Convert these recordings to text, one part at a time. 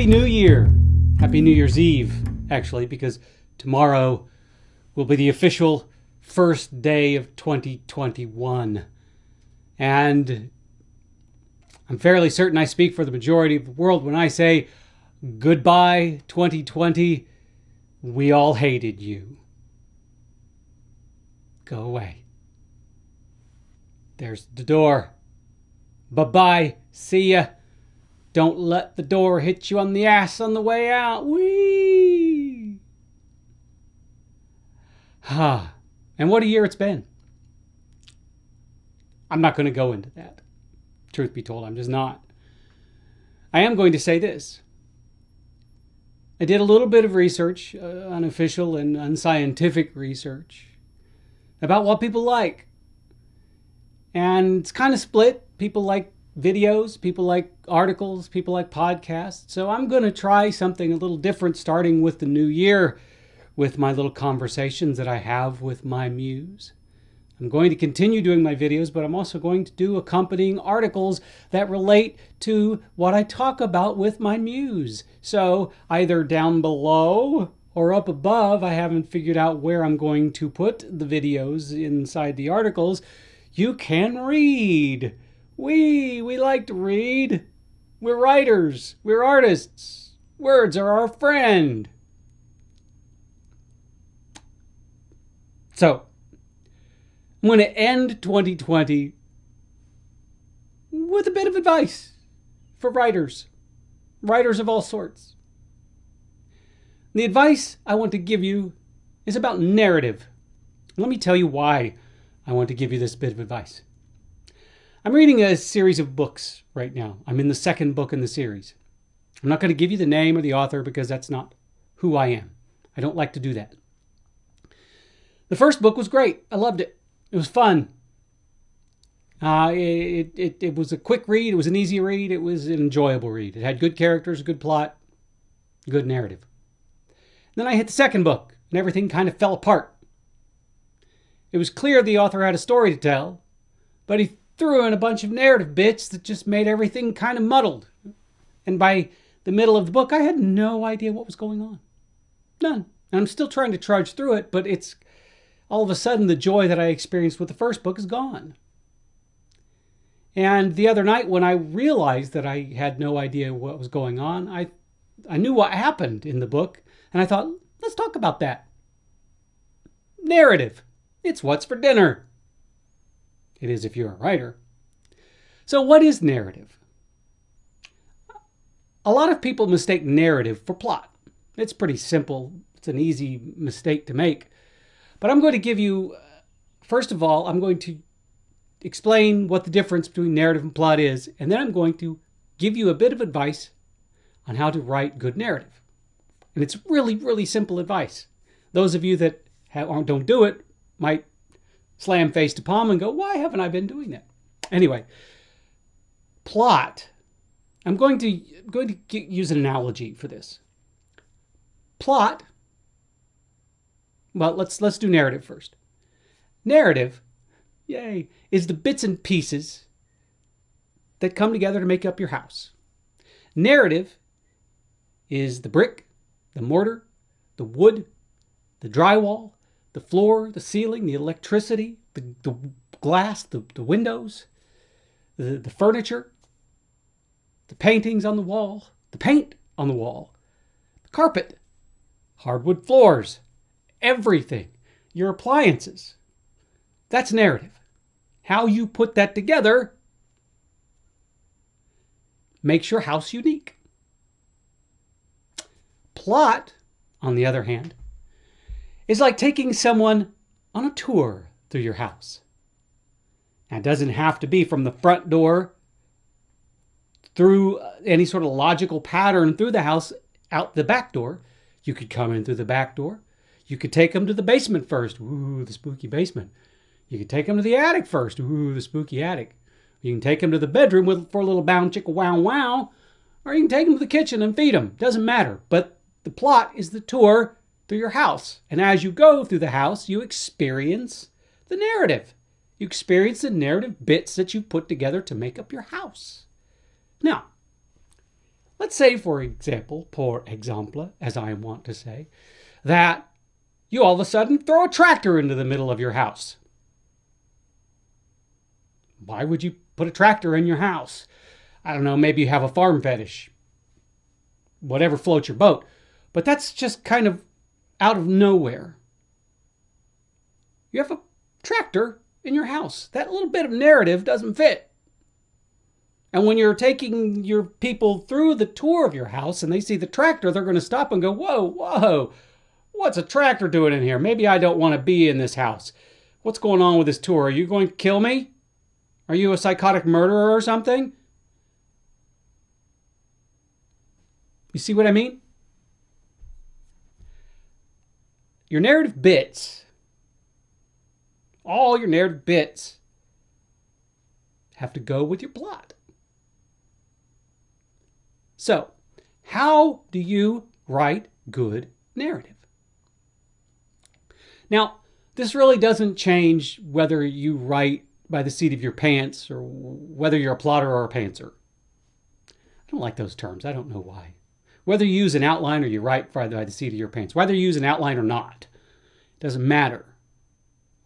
Happy New Year! Happy New Year's Eve, actually, because tomorrow will be the official first day of 2021. And I'm fairly certain I speak for the majority of the world when I say, goodbye, 2020. We all hated you. Go away. There's the door. Bye-bye. See ya. Don't let the door hit you on the ass on the way out. Whee! And what a year it's been. I'm not going to go into that. Truth be told, I'm just not. I am going to say this. I did a little bit of research, unofficial and unscientific research, about what people like. And it's kind of split. People like videos, people like articles, people like podcasts. So I'm going to try something a little different starting with the new year with my little conversations that I have with My Muse. I'm going to continue doing my videos, but I'm also going to do accompanying articles that relate to what I talk about with My Muse. So either down below or up above, I haven't figured out where I'm going to put the videos inside the articles. You can read. We like to read. We're writers. We're artists. Words are our friend. So, I'm going to end 2020 with a bit of advice for writers of all sorts. The advice I want to give you is about narrative. Let me tell you why I want to give you this bit of advice. I'm reading a series of books right now. I'm in the second book in the series. I'm not going to give you the name or the author because that's not who I am. I don't like to do that. The first book was great. I loved it. It was fun. It was a quick read. It was an easy read. It was an enjoyable read. It had good characters, good plot, good narrative. Then I hit the second book, and everything kind of fell apart. It was clear the author had a story to tell, but he threw in a bunch of narrative bits that just made everything kind of muddled. And by the middle of the book, I had no idea what was going on. None. And I'm still trying to trudge through it, but it's all of a sudden the joy that I experienced with the first book is gone. And the other night when I realized that I had no idea what was going on, I knew what happened in the book, and I thought, let's talk about that. Narrative. It's what's for dinner. It is if you're a writer. So what is narrative? A lot of people mistake narrative for plot. It's pretty simple. It's an easy mistake to make. But I'm going to give you, first of all, I'm going to explain what the difference between narrative and plot is, and then I'm going to give you a bit of advice on how to write good narrative. And it's really, really simple advice. Those of you that don't do it might slam face to palm and go, why haven't I been doing that? Anyway, plot. I'm going to use an analogy for this. Plot. Well, let's do narrative first. Narrative, yay, is the bits and pieces that come together to make up your house. Narrative is the brick, the mortar, the wood, the drywall, the floor, the ceiling, the electricity, the glass, the windows, the furniture, the paintings on the wall, the paint on the wall, the carpet, hardwood floors, everything, your appliances. That's narrative. How you put that together makes your house unique. Plot, on the other hand, is like taking someone on a tour through your house. Now, it doesn't have to be from the front door through any sort of logical pattern through the house out the back door. You could come in through the back door. You could take them to the basement first. Ooh, the spooky basement. You could take them to the attic first. Ooh, the spooky attic. You can take them to the bedroom for a little bound chicka wow wow. Or you can take them to the kitchen and feed them. Doesn't matter. But the plot is the tour through your house. And as you go through the house, you experience the narrative. You experience the narrative bits that you put together to make up your house. Now, Let's say, for example, pour exemple, as I want to say, that you all of a sudden throw a tractor into the middle of your house. Why would you put a tractor in your house? I don't know, maybe you have a farm fetish. Whatever floats your boat. But that's just kind of out of nowhere. You have a tractor in your house. That little bit of narrative doesn't fit. And when you're taking your people through the tour of your house and they see the tractor, they're going to stop and go, whoa, whoa, what's a tractor doing in here? Maybe I don't want to be in this house. What's going on with this tour? Are you going to kill me? Are you a psychotic murderer or something? You see what I mean? Your narrative bits, all your narrative bits, have to go with your plot. So, how do you write good narrative? Now, this really doesn't change whether you write by the seat of your pants or whether you're a plotter or a pantser. I don't like those terms. I don't know why. Whether you use an outline or you write by the seat of your pants, whether you use an outline or not, doesn't matter.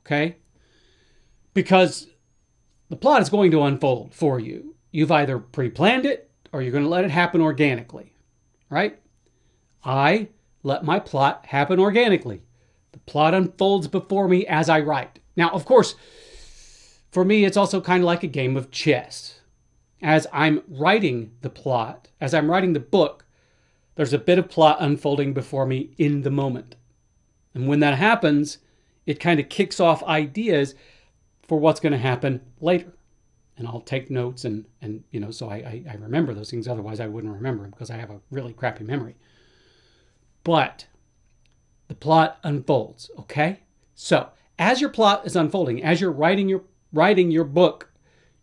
Okay? Because the plot is going to unfold for you. You've either pre-planned it or you're going to let it happen organically. Right? I let my plot happen organically. The plot unfolds before me as I write. Now, of course, for me, it's also kind of like a game of chess. As I'm writing the plot, as I'm writing the book, there's a bit of plot unfolding before me in the moment. And when that happens, it kind of kicks off ideas for what's going to happen later. And I'll take notes and so I remember those things. Otherwise, I wouldn't remember them because I have a really crappy memory. But the plot unfolds, okay? So as your plot is unfolding, as you're writing your book,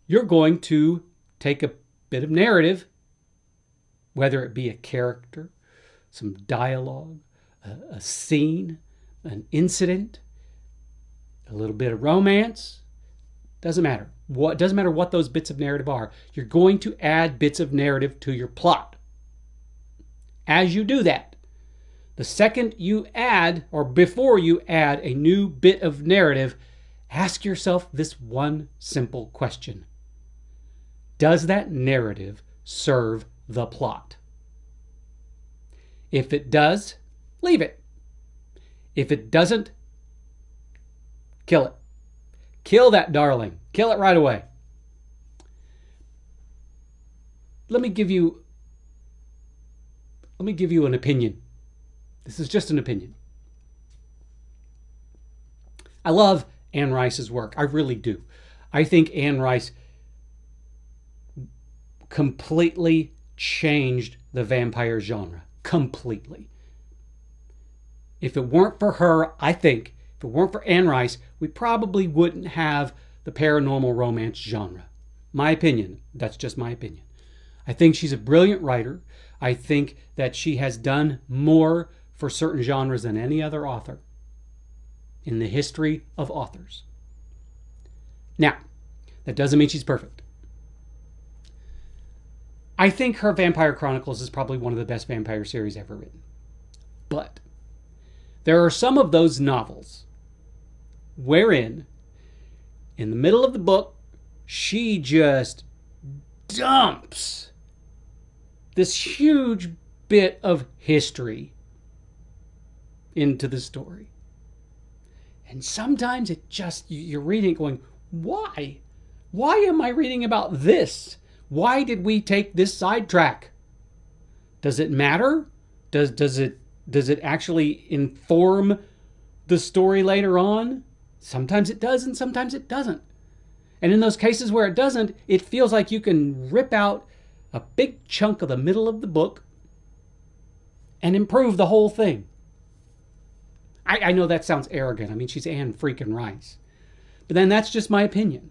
you're going to take a bit of narrative, whether it be a character, some dialogue, a scene, an incident, a little bit of romance. Doesn't matter. Doesn't matter what those bits of narrative are. You're going to add bits of narrative to your plot. As you do that, the second you add, or before you add a new bit of narrative, ask yourself this one simple question. Does that narrative serve the plot? If it does, leave it. If it doesn't, kill it. Kill that darling. Kill it right away. Let me give you an opinion. This is just an opinion. I love Anne Rice's work. I really do. I think Anne Rice completely changed the vampire genre. Completely. If it weren't for her, I think, if it weren't for Anne Rice, we probably wouldn't have the paranormal romance genre. My opinion. That's just my opinion. I think she's a brilliant writer. I think that she has done more for certain genres than any other author in the history of authors. Now, that doesn't mean she's perfect. I think her Vampire Chronicles is probably one of the best vampire series ever written. But there are some of those novels wherein, in the middle of the book, she just dumps this huge bit of history into the story. And sometimes it just, you're reading it going, why? Why am I reading about this? Why did we take this sidetrack? Does it matter? Does it actually inform the story later on? Sometimes it does and sometimes it doesn't. And in those cases where it doesn't, it feels like you can rip out a big chunk of the middle of the book and improve the whole thing. I know that sounds arrogant. I mean, she's Anne freaking Rice. But then that's just my opinion.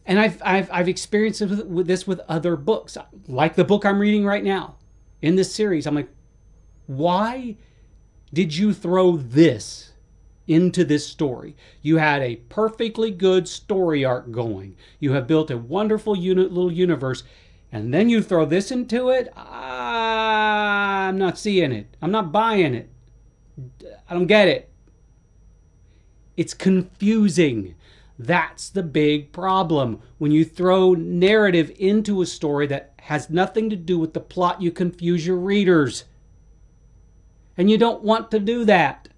And I've experienced this with other books, like the book I'm reading right now. In this series, I'm like, why did you throw this into this story? You had a perfectly good story arc going. You have built a wonderful little universe, and then you throw this into it, I'm not seeing it. I'm not buying it. I don't get it. It's confusing. That's the big problem. When you throw narrative into a story that has nothing to do with the plot, you confuse your readers. And you don't want to do that.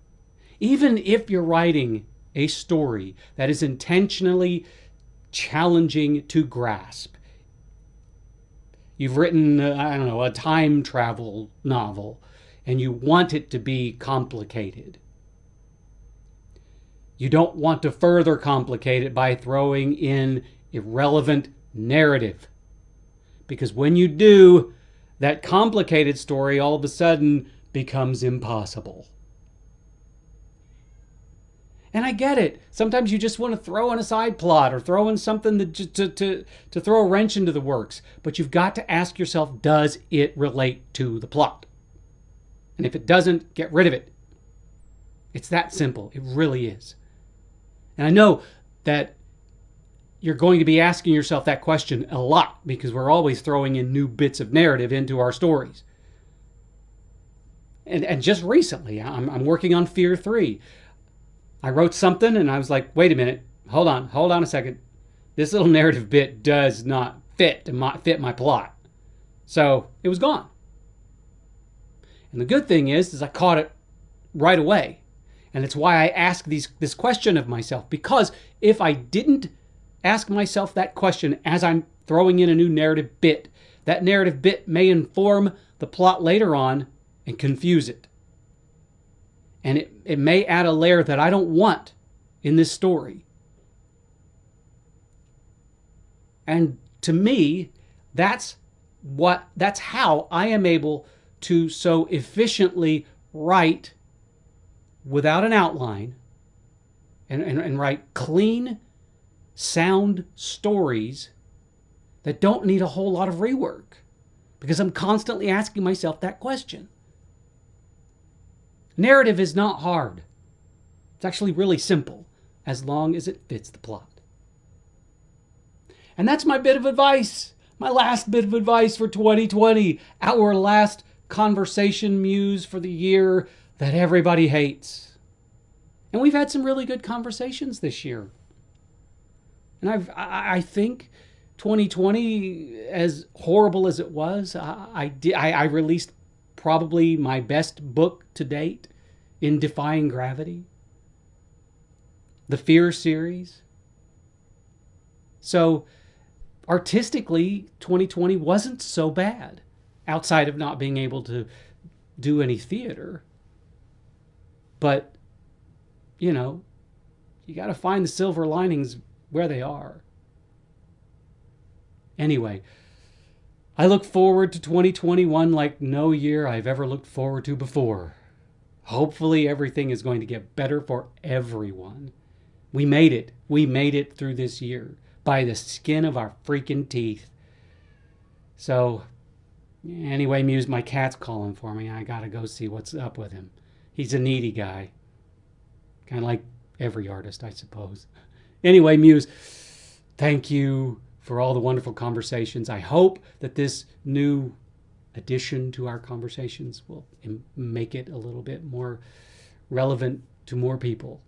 Even if you're writing a story that is intentionally challenging to grasp. You've written, a time travel novel, and you want it to be complicated. You don't want to further complicate it by throwing in irrelevant narrative. Because when you do, that complicated story all of a sudden becomes impossible. And I get it. Sometimes you just want to throw in a side plot or throw in something to throw a wrench into the works. But you've got to ask yourself, does it relate to the plot? And if it doesn't, get rid of it. It's that simple. It really is. And I know that you're going to be asking yourself that question a lot because we're always throwing in new bits of narrative into our stories. And just recently, I'm working on Fear 3. I wrote something and I was like, wait a minute, hold on a second. This little narrative bit does not fit my plot. So it was gone. And the good thing is I caught it right away. And it's why I ask this question of myself. Because if I didn't ask myself that question as I'm throwing in a new narrative bit, that narrative bit may inform the plot later on and confuse it. And it may add a layer that I don't want in this story. And to me, that's how I am able to so efficiently write without an outline and write clean, sound stories that don't need a whole lot of rework because I'm constantly asking myself that question. Narrative is not hard. It's actually really simple as long as it fits the plot. And that's my bit of advice, my last bit of advice for 2020, our last conversation muse for the year that everybody hates. And we've had some really good conversations this year. And I think 2020, as horrible as it was, I released probably my best book to date in Defying Gravity, the Fear series. So artistically, 2020 wasn't so bad, outside of not being able to do any theater. But, you got to find the silver linings where they are. Anyway, I look forward to 2021 like no year I've ever looked forward to before. Hopefully everything is going to get better for everyone. We made it. We made it through this year by the skin of our freaking teeth. So, anyway, Muse, my cat's calling for me. I gotta go see what's up with him. He's a needy guy. Kind of like every artist, I suppose. Anyway, Muse, thank you for all the wonderful conversations. I hope that this new addition to our conversations will make it a little bit more relevant to more people.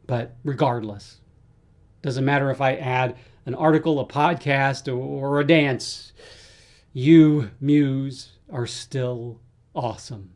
But regardless, doesn't matter if I add an article, a podcast, or a dance, you, Muse, are still awesome.